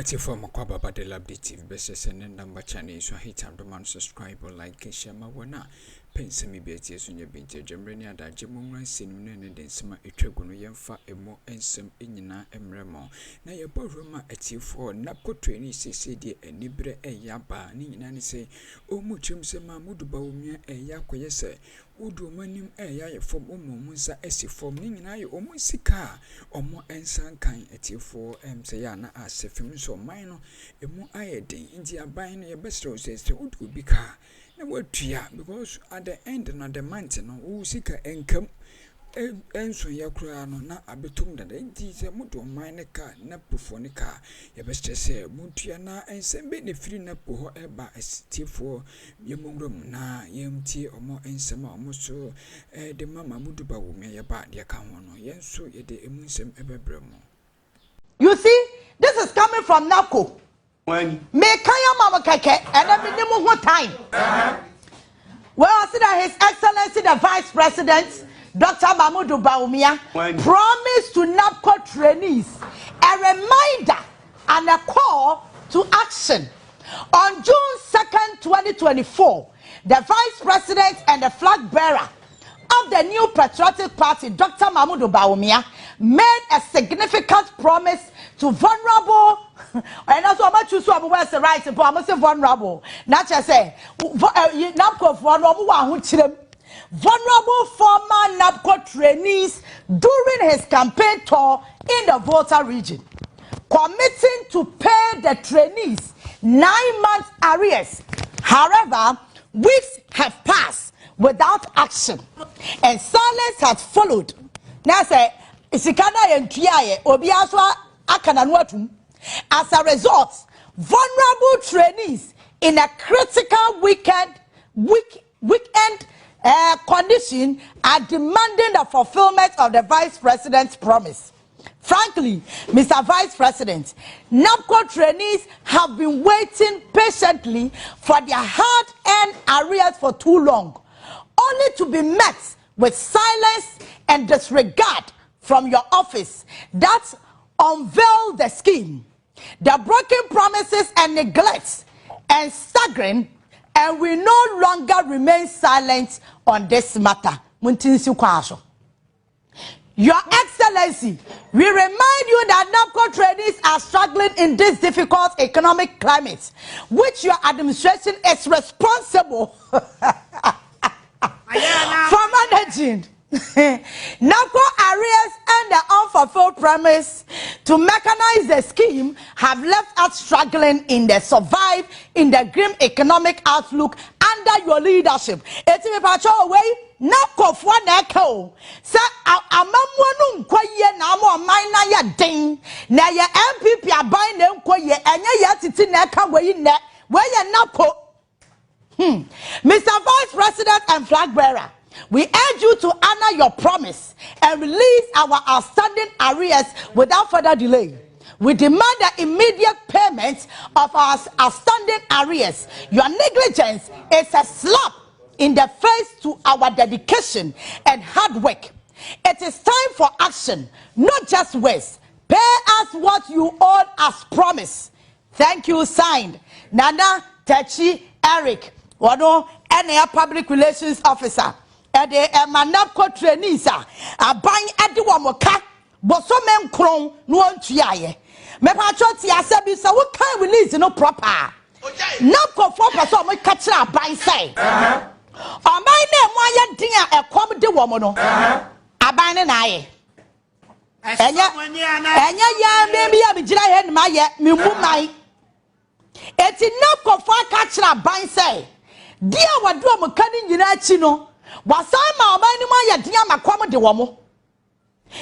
It's a form of Kwaba de Likee TV Be and number channel so hit and man subscribe or like and share my wana. Pensa me be tears on your binge Gemrenia that Gemon sin and then some a tregono yamfa a more and some inina emremo. Now your borroma at you for NABCO Trainees say dear and Nibre a yaba, Nini say, O muchum se Mamudu Bawumia a yakoyese. Udu manim ya from Munsa esi from Nina Omusika or more ensan kind at you for Sayana as a film so minor a more iodine India buying your best roses to Udu Bika. No word tria because at the end of the mountain Usika income and so ya crano na abetum that it is a motor minor car, napofonica. Your best say Muntiana and send me free napo eba as tea for Yamungrum na yemti or more and some almost so the mamma Mudu Bawumia ya bad ya kamono yen so ye de emunsem ebebremo. You see, this is coming from NABCO. When me kaya mama keke and then minimum one time. Well, I see that His Excellency the Vice President Dr. Mamudu Bawumia promised to NABCO trainees a reminder and a call to action. On June 2nd, 2024, the Vice President and the flag bearer of the new Patriotic Party, Dr. Mamudu Bawumia, made a significant promise to vulnerable, and that's what I choose to the right, but I must say vulnerable. Not just say, NABCO vulnerable former NABCO trainees during his campaign tour in the Volta region, committing to pay the trainees 9 months arrears. However, weeks have passed without action, and silence has followed. Now say, Isikana and Kiaye, Obiaswa Akananwatum. As a result, vulnerable trainees in a critical weekend condition are demanding the fulfillment of the Vice President's promise. Frankly, Mr. Vice President, NABCO trainees have been waiting patiently for their hard-earned arrears for too long, only to be met with silence and disregard from your office that unveiled the scheme. The broken promises and neglects and staggering, and we no longer remain silent on this matter. Your Excellency, we remind you that NABCO trainees are struggling in this difficult economic climate, which your administration is responsible for managing. NABCO arrears and the unfulfilled promise to mechanize the scheme have left us struggling in the survive in the grim economic outlook under your leadership. It's a patrol away. NABCO for NABCO. Sir, amamwanu nkwaye na mo man na ya den. Na ya MPP aban na nkwaye enye ya titi na ka we ne. We ye NABCO. Mr. Vice President and flag bearer, we urge you to honor your promise and release our outstanding arrears without further delay. We demand the immediate payment of our outstanding arrears. Your negligence is a slap in the face to our dedication and hard work. It is time for action, not just words. Pay us what you owe as promised. Thank you, signed Nana Techi Eric, Wano, NA Public Relations Officer. Ede NABCO trainees aban ede wamoka boso menkron no antuaye me pa choti asabi so we can release no proper NABCO for person mo ka kira aban sai aban na mo aye din a ekom de wo mo no aban ne na aye enya ya me ya bi gira he ma ye me mu mai eti NABCO for ka kira aban sai dia wado mo ka ni nyina achi no wasama omani mo ya dia makom de wo mo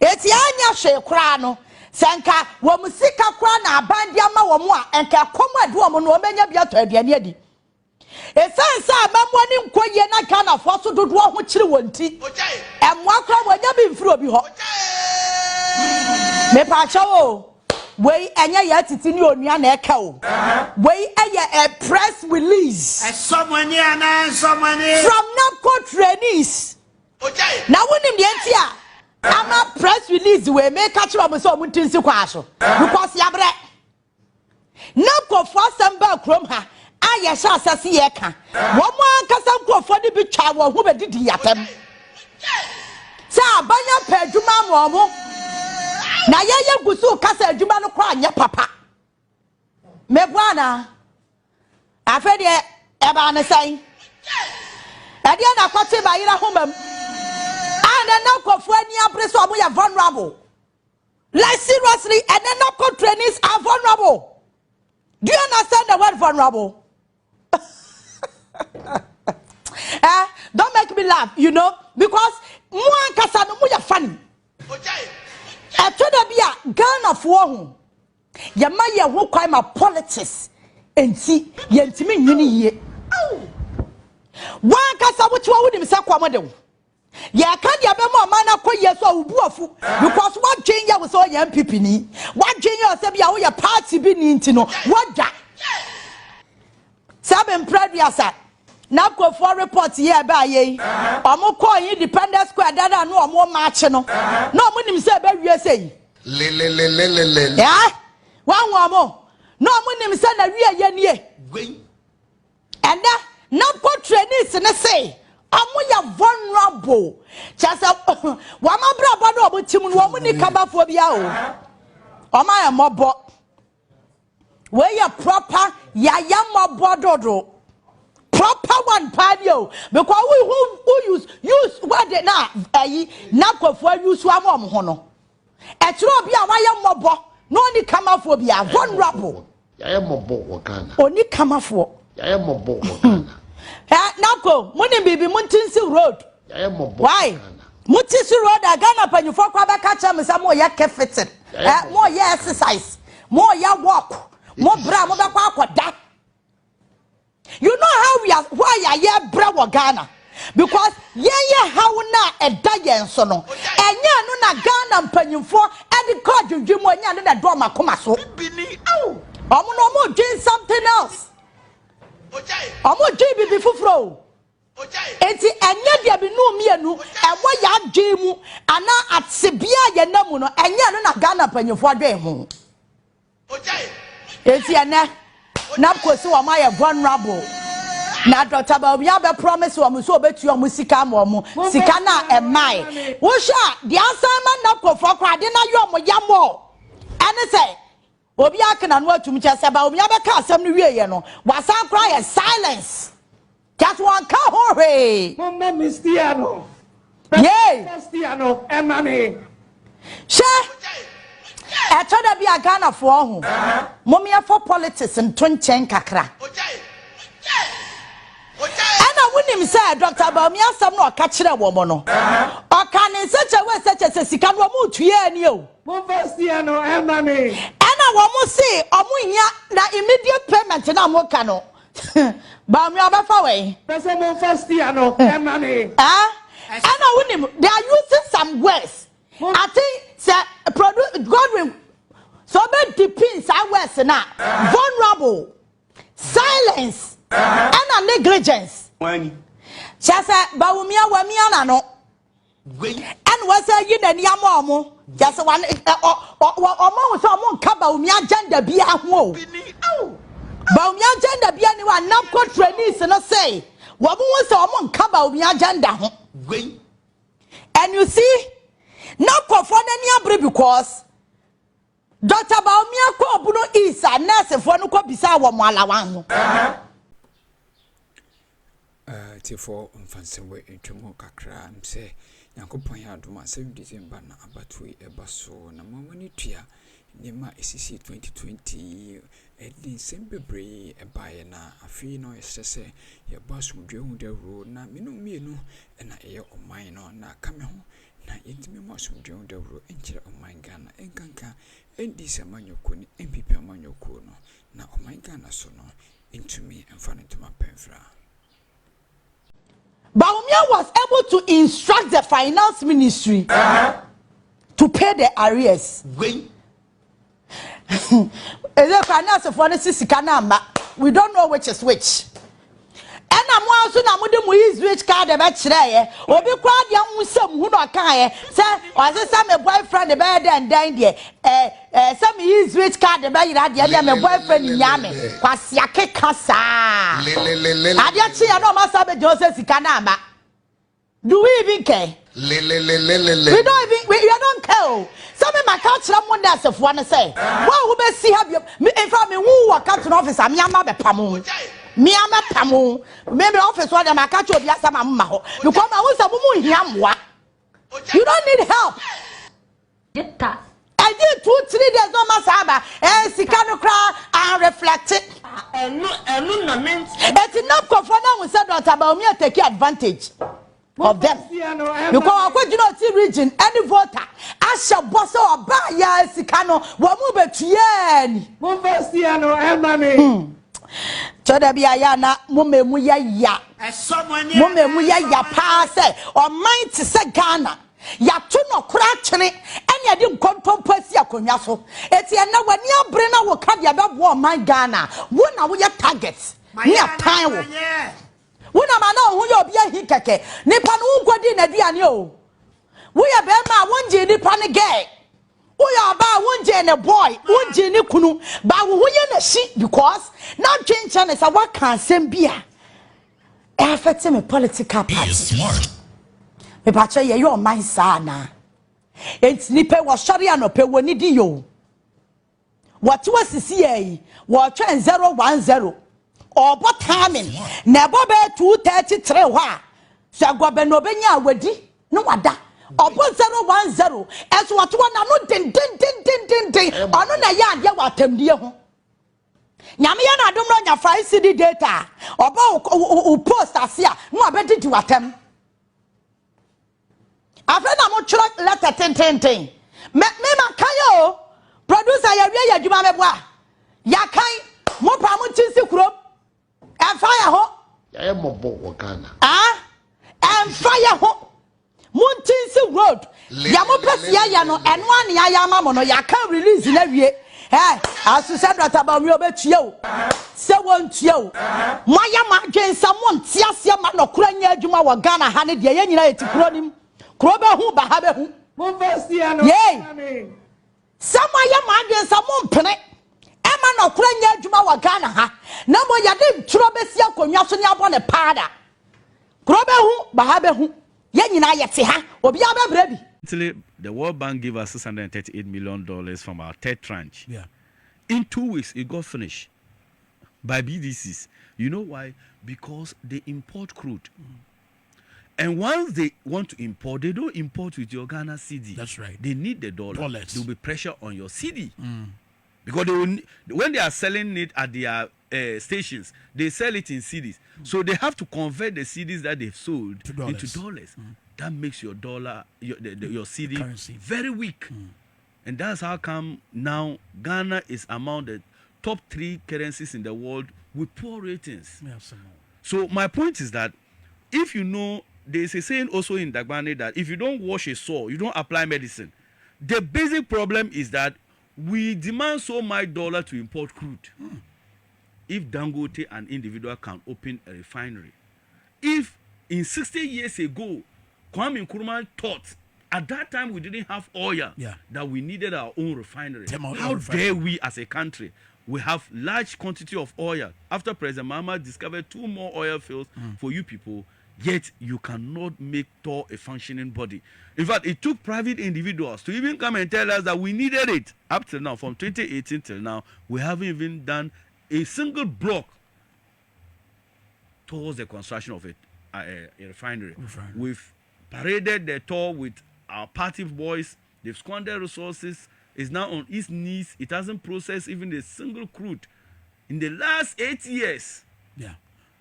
eti anya hwe kra no senka wo musika kra na aban dia ma wo mo a enka kom ade wo mo no omenya bia to aduane adi esensa amammo ni nkoye na kana fo so dodo ho kire wonti emwa kra wonya bi mfiri obi ho me pa chawo we enya ya titi ni onua na eka o we eye a press release someone from NABCO trainees na wonim de entia ama press release we make catch am so omuntinsi kwa so because yabre for some back room ha. I shall say yeka. 1 more casam go for the big child who did yatem. Sa banya Pendream momo. Na ye gusu kasa adwuma no kwa anya papa. Mebwana. Afede e ba ne sai. Ade na kwate ba yira homam. And then NABCO any apreso amu ya vulnerable. Like seriously, and then NABCO trainees are vulnerable. Do you understand the word vulnerable? Don't make me laugh, you know, because one kasa no mu ya funny. I told her be a Ghana for who. Yamaya who cry my politics and see yentimi nyini ye. One kasa which one would himself come. Ya can't ya be more man ko yeso ubuafu because what change was all young people ni what change yourself ya your party be ni ntino what da Seven previous NABCO for report here by ye omo call independent square dada no omo march no no mo nim say be wie say le ya wan omo no mo nim say na wie ye nie and that NABCO trainees ne say amuya vulnerable chasa wama braba no obutim no omuni kabafo bia o oma ya mobo we ya proper yaya mobo dodo proper one padio because who use what they na NABCO for use wa mom ho no e kiro bia wa ya mobo no ni kamafo bia vulnerable yaya mobo wakana oni kamafo yaya mobo wakana NABCO, money baby, Muntinsi Road. Why? Muntinsi Road, I got up and you for catch me some more yak fitted. More ya exercise, more ya walk, more bra, more that. You know how we are, why I ya bra Ghana? Because how na a dian sono, and ya no na Ghana penny for, and the card you do more than that drama come so. Oh, I'm no more doing something else. Omo jibi bi fufuro enti enye dia bi no mienu ewo ya dwemu ana atsebia ye namu no enye no na Ghana panyefo adwen ho enti ene NABCO si wo ma ye vulnerable na Dr. Bawumia be promise wo so obetu omo sika ma omo sika na emai wo sha the assignment NABCO for kwa de na yo omo yamo ene say obi akena no atum chese Bawumia be ka asem no wie ye no wasan cry silence just one ka ho he mama mistiano yey mistiano emani she e toda bi Ghana fo ho momia for politics nto nchen kakra ana wonim say Dr. Bawumia asem no ka kire wo mo no o ka ne seche sika no mo tuye ani o mo mistiano emani womu see omu na immediate payment na moka no Bawumia obafa we pese mo first year no money ana wunim they are using some words I think say Godwin so be depends our words na vulnerable silence and negligence when chasa Bawumia wamia na no and was a yin and yamomo just one omo so omo nka Bawumia agenda bia ho Bawumia agenda bia ni wa NABCO trainees no say wo mo so omo nka Bawumia agenda ho and you see NABCO for any abre because Dr. Bawumia ko obuno isa nurse for no ko bisa wo mo Allowance tifo mfansewe entwemo kakra mse Yankopon ya adoma 7 December na abatui ebaso na mamani tua nema esisi 2020 edin sembebre ebaye na afi no yesese ye baso dwehu de ro na mienu na eye oman no na kame ho na yentimi maso dwehu de ro enkyere oman Ghana enkanka endi semanyoko ni MPP amanyoko no na oman Ghana so no entumi emfane tuma penfra. Bawumia was able to instruct the finance ministry to pay the arrears. We don't know which is which. And I'm also na mudi mu is rich card e be kire obi kwa de nwusam hu no kan ye say o say some boyfriend be den de some is rich card be yira de me boyfriend nyame kwase akeka saa ade chi ya no ma sa be Joseph sika na ama. Do we even care? We don't even we don't care. Some of my culture one day self one say, "Wow, who be see have you?" In front me who work out to office. Me ama be pamu. Me ama pamu. Maybe office one day my culture be asama mama ho. Because my who say mumu hiamwa. You don't need help. I did 2-3 days no masaba. Sikano cry and reflect it. No means. It's enough for now. We said that Bawumia take advantage of them. Because I do not see region any voter. I shall boss or buy ya Sikano. What move it to yen? Mufestiano, Emani. Toda biayana mume muya ya. Mume muya ya passe or mind to say Ghana. Ya tuno krachene enya di nkontomposi akonwa so eti na wani abre na wo ka dia bebo man Ghana wo na wo ya targets ni apan wo wo na ma na wo ya obi ahi keke nipa no ugodi na duane o wo ya be ma wonje nipa ne gay wo ya ba wonje ne boy wonje ne kunu ba wo ye na shi because na twenche ne sa wa kan sem bia e affect me political party. He is smart. Me pacha ye yo man sana enti nipe wo sori anope woni di yo what was sisi ye wo twen 010 obo timing na ebo be 233 ho a so agobe no benya awadi no wada obo 010 eso what na no din ono na ya ade wa tamdie ho nyame ya na adom no nya 5 cd data obo post asia no abedi di watam. Afena mo chura letter ten. Me makayo producer ya wie ya djuma me boa. Ya kan mo pa mo Chھیsé kuro. E fire ho. Ya mobo wakana. Ah? E fire ho. Mo Chھی sé road. Ya mo pesia ya no eno an ya ya ma mo no ya kan release na wie. Asu said that about me obetue o. Se won tue o. Mo ya ma dwensa mo ntiasia ma no kura nya adwuma wo Ghana ha ne de ye nyina eti kuro nim. Krobe hu bahabe hu. Mufestiano, Emani. Sama ya ma adwen sa mo mpene. Ema no kura nya adwuma wa Ghana ha. Na mo ya de nturo besi akonwa so ne abo ne paada. Krobe hu bahabe hu. Ye nyina ye te ha. Obi abebra bi. The World Bank gave us $638 million from our third tranche. Yeah. In 2 weeks, it got finished by BDCs. You know why? Because they import crude. And once they want to import, they don't import with your Ghana CD. That's right. They need the dollar. Dollars. There will be pressure on your CD. Because they will, when they are selling it at their stations, they sell it in CDs. So they have to convert the CDs that they've sold into dollars. That makes your dollar, your CD currency very weak. And that's how come now Ghana is among the top 3 currencies in the world with poor ratings. So my point is that if you know, there's a saying also in Dagbani that if you don't wash a sore, you don't apply medicine. The basic problem is that we demand so much dollar to import crude. If Dangote, an individual, can open a refinery, if in 60 years ago, Kwame Nkrumah thought at that time we didn't have oil, that we needed our own refinery. How dare we as a country? We have large quantity of oil. After President Mahama discovered 2 more oil fields for you people, yet you cannot make TOR a functioning body. In fact, it took private individuals to even come and tell us that we needed it. Up till now, from 2018 till now, we haven't even done a single block towards the construction of a refinery. We've paraded the TOR with our party boys. They've squandered resources. It's now on its knees. It hasn't processed even a single crude in the last 8 years. Yeah.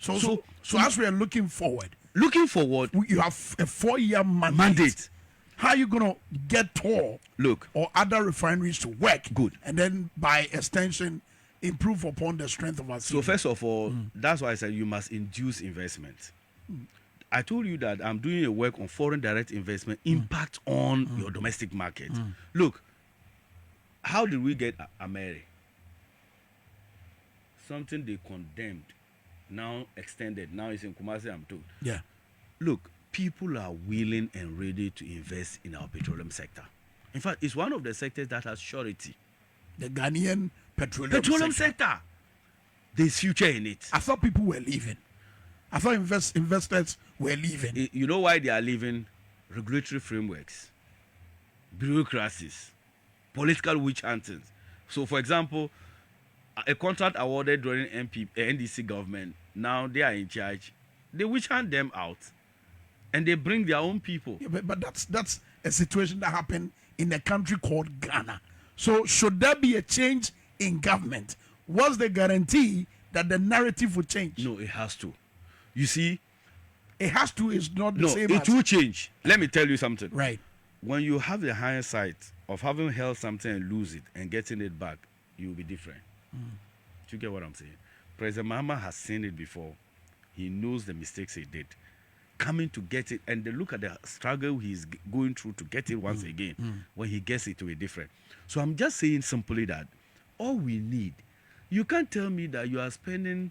So as we are looking forward, you have a 4-year mandate. How are you going to get TOR or other refineries to work? Good. And then by extension, improve upon the strength of our city? So first of all, that's why I said you must induce investment. I told you that I'm doing a work on foreign direct investment impact on your domestic market. Look, how did we get America? Something they condemned now extended. Now it's in Kumasi, I'm told. Yeah. Look, people are willing and ready to invest in our petroleum sector. In fact, it's one of the sectors that has surety. The Ghanaian petroleum sector. There's future in it. I thought people were leaving. I thought investors were leaving. You know why they are leaving? Regulatory frameworks, bureaucracies, political witch huntings. So, for example, a contract awarded during NDC government, now they are in charge. They witch hunt them out, and they bring their own people. Yeah, but that's a situation that happened in a country called Ghana. So, should there be a change in government? What's the guarantee that the narrative will change? No, it has to. You see, it has to is not the same. No, it will change. Let me tell you something. Right. When you have the hindsight of having held something and lose it and getting it back, you will be different. Do you get what I'm saying? President Mahama has seen it before. He knows the mistakes he did. Coming to get it, and then look at the struggle he's going through to get it once again. When he gets it, to be different. So I'm just saying simply that all we need, you can't tell me that you are spending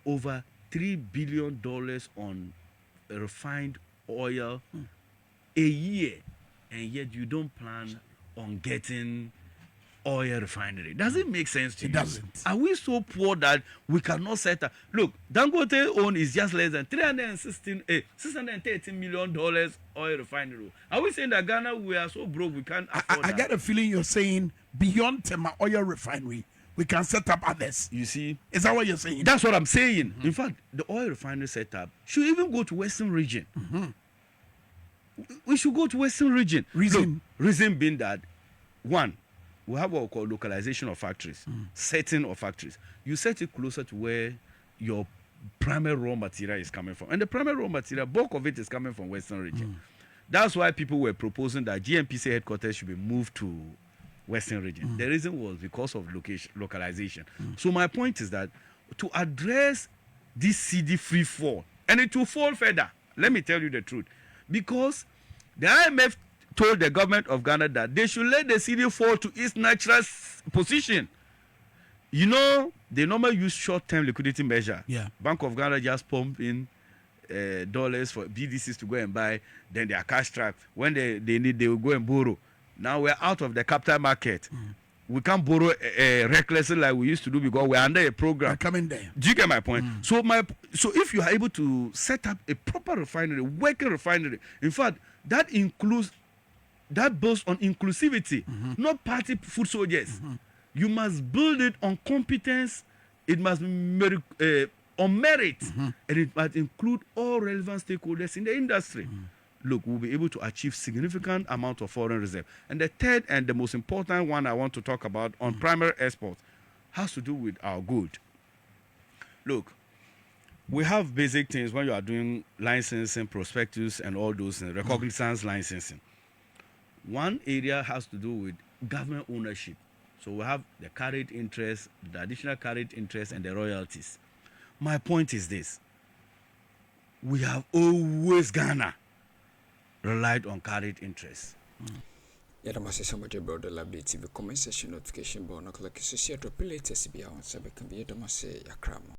over $3 billion on refined oil a year, and yet you don't plan on getting oil refinery. Does it make sense to you? It doesn't. Are we so poor that we cannot set up? Look, Dangote own is just less than $613 million oil refinery. Are we saying that Ghana, we are so broke we can't afford I that? get a feeling you're saying beyond Tema oil refinery, we can set up others. You see? Is that what you're saying? That's what I'm saying. In fact, the oil refinery setup should even go to Western region. We should go to Western region. Reason being that, one, we have what we call localization of factories, setting of factories. You set it closer to where your primary raw material is coming from. And the primary raw material, bulk of it is coming from Western region. That's why people were proposing that GMPC headquarters should be moved to Western region. The reason was because of localization. So my point is that to address this CD free fall, and it will fall further, let me tell you the truth, because the IMF told the government of Ghana that they should let the CD fall to its natural position. You know, they normally use short-term liquidity measure. Yeah. Bank of Ghana just pump in dollars for BDCs to go and buy, then they are cash trapped. When they need, they will go and borrow. Now we're out of the capital market. We can't borrow recklessly like we used to do because we're under a program. are coming there. Do you get my point? So if you are able to set up a proper refinery, working refinery, in fact, that builds on inclusivity, not party foot soldiers. You must build it on competence. It must be on merit, and it must include all relevant stakeholders in the industry. Look, we'll be able to achieve significant amount of foreign reserve. And the third and the most important one I want to talk about on primary export has to do with our good. Look, we have basic things when you are doing licensing, prospectus, and all those things, recognizance licensing. One area has to do with government ownership. So we have the carried interest, the additional carried interest, and the royalties. My point is this. We have always, Ghana, relied on carried interest. Yadamase Samoje Brother Likee TV comment section notification bell, no click, so share, drop latest be on Sabe can be Yadamase Akroma.